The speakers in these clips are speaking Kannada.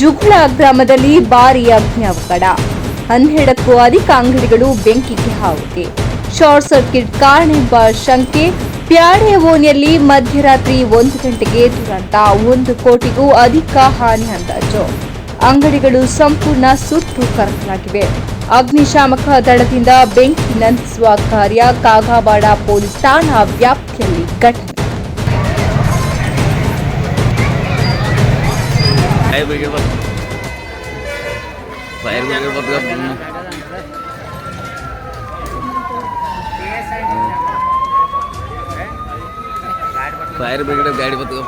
ಜುಗ್ಳ ಗ್ರಾಮದಲ್ಲಿ ಭಾರೀ ಅಗ್ನಿ ಅವಘಡ. 12ಕ್ಕೂ ಅಧಿಕ ಅಂಗಡಿಗಳು ಬೆಂಕಿಗೆ ಆಹುತಿ. ಶಾರ್ಟ್ ಸರ್ಕ್ಯೂಟ್ ಕಾರಣವೆಂಬ ಶಂಕೆ. ಪ್ಯಾಡೆ ಓಣಿಯಲ್ಲಿ ಮಧ್ಯರಾತ್ರಿ 1 ಗಂಟೆಗೆ ದುರಂತ. 1 ಕೋಟಿಗೂ ಅಧಿಕ ಹಾನಿ ಅಂದಾಜು. ಅಂಗಡಿಗಳು ಸಂಪೂರ್ಣ ಸುಟ್ಟು ಕರಕಲಾಗಿವೆ. ಅಗ್ನಿಶಾಮಕ ದಳದಿಂದ ಬೆಂಕಿ ನಂದಿಸುವ ಕಾರ್ಯ. ಕಾಗವಾಡ ಪೊಲೀಸ್ ಠಾಣಾ ವ್ಯಾಪ್ತಿಯಲ್ಲಿ ಘಟನೆ. फायर ब्रिगेड गाड़ी बताओ.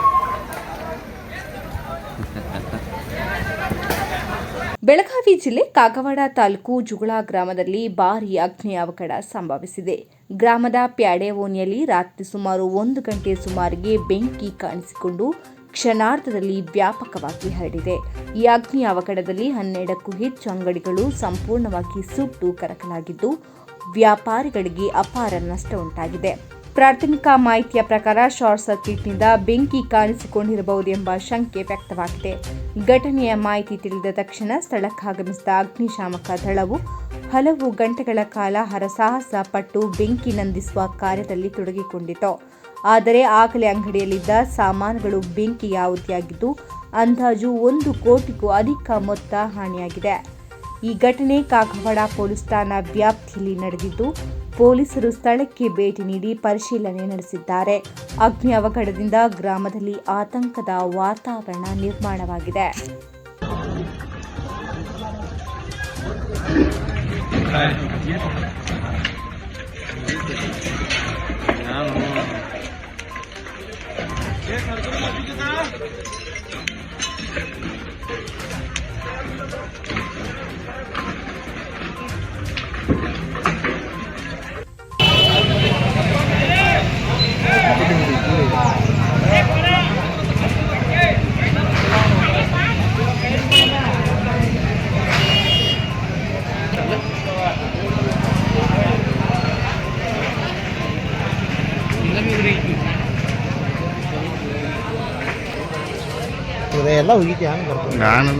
ಬೆಳಗಾವಿ ಜಿಲ್ಲೆ ಕಾಗವಾಡ ತಾಲೂಕು ಜುಗಳ ಗ್ರಾಮದಲ್ಲಿ ಭಾರೀ ಅಗ್ನಿ ಅವಘಡ ಸಂಭವಿಸಿದೆ. ಗ್ರಾಮದ ಪ್ಯಾಡೆ ಓಣಿಯಲ್ಲಿ ರಾತ್ರಿ ಸುಮಾರು 1 ಗಂಟೆ ಸುಮಾರಿಗೆ ಬೆಂಕಿ ಕಾಣಿಸಿಕೊಂಡು ಕ್ಷಣಾರ್ಧದಲ್ಲಿ ವ್ಯಾಪಕವಾಗಿ ಹರಡಿದೆ. ಈ ಅಗ್ನಿ ಅವಘಡದಲ್ಲಿ 12ಕ್ಕೂ ಹೆಚ್ಚು ಅಂಗಡಿಗಳು ಸಂಪೂರ್ಣವಾಗಿ ಸುಟ್ಟು ಕರಕಲಾಗಿದ್ದು, ವ್ಯಾಪಾರಿಗಳಿಗೆ ಅಪಾರ ನಷ್ಟ ಉಂಟಾಗಿದೆ. ಪ್ರಾಥಮಿಕ ಮಾಹಿತಿಯ ಪ್ರಕಾರ ಶಾರ್ಟ್ ಸರ್ಕ್ಯೂಟ್ನಿಂದ ಬೆಂಕಿ ಕಾಣಿಸಿಕೊಂಡಿರಬಹುದೆಂಬ ಶಂಕೆ ವ್ಯಕ್ತವಾಗಿದೆ. ಘಟನೆಯ ಮಾಹಿತಿ ತಿಳಿದ ತಕ್ಷಣ ಸ್ಥಳಕ್ಕಾಗಮಿಸಿದ ಅಗ್ನಿಶಾಮಕ ದಳವು ಹಲವು ಗಂಟೆಗಳ ಕಾಲ ಹರಸಾಹಸ ಪಟ್ಟು ಬೆಂಕಿ ನಂದಿಸುವ ಕಾರ್ಯದಲ್ಲಿ ತೊಡಗಿಕೊಂಡಿತು. ಆದರೆ ಆಗಲೇ ಅಂಗಡಿಯಲ್ಲಿದ್ದ ಸಾಮಾನುಗಳು ಬೆಂಕಿಗೆ ಆಹುತಿಯಾಗಿದ್ದು, ಅಂದಾಜು 1 ಕೋಟಿಗೂ ಅಧಿಕ ಮೊತ್ತ ಹಾನಿಯಾಗಿದೆ. ಈ ಘಟನೆ ಕಾಗವಾಡ ಪೊಲೀಸ್ ಠಾಣಾ ವ್ಯಾಪ್ತಿಯಲ್ಲಿ ನಡೆದಿದ್ದು, ಪೊಲೀಸರು ಸ್ಥಳಕ್ಕೆ ಭೇಟಿ ನೀಡಿ ಪರಿಶೀಲನೆ ನಡೆಸಿದ್ದಾರೆ. ಅಗ್ನಿ ಅವಘಡದಿಂದ ಗ್ರಾಮದಲ್ಲಿ ಆತಂಕದ ವಾತಾವರಣ ನಿರ್ಮಾಣವಾಗಿದೆ. ಎಲ್ಲ ಹೋಗಿದ್ಯಾ ನಾನು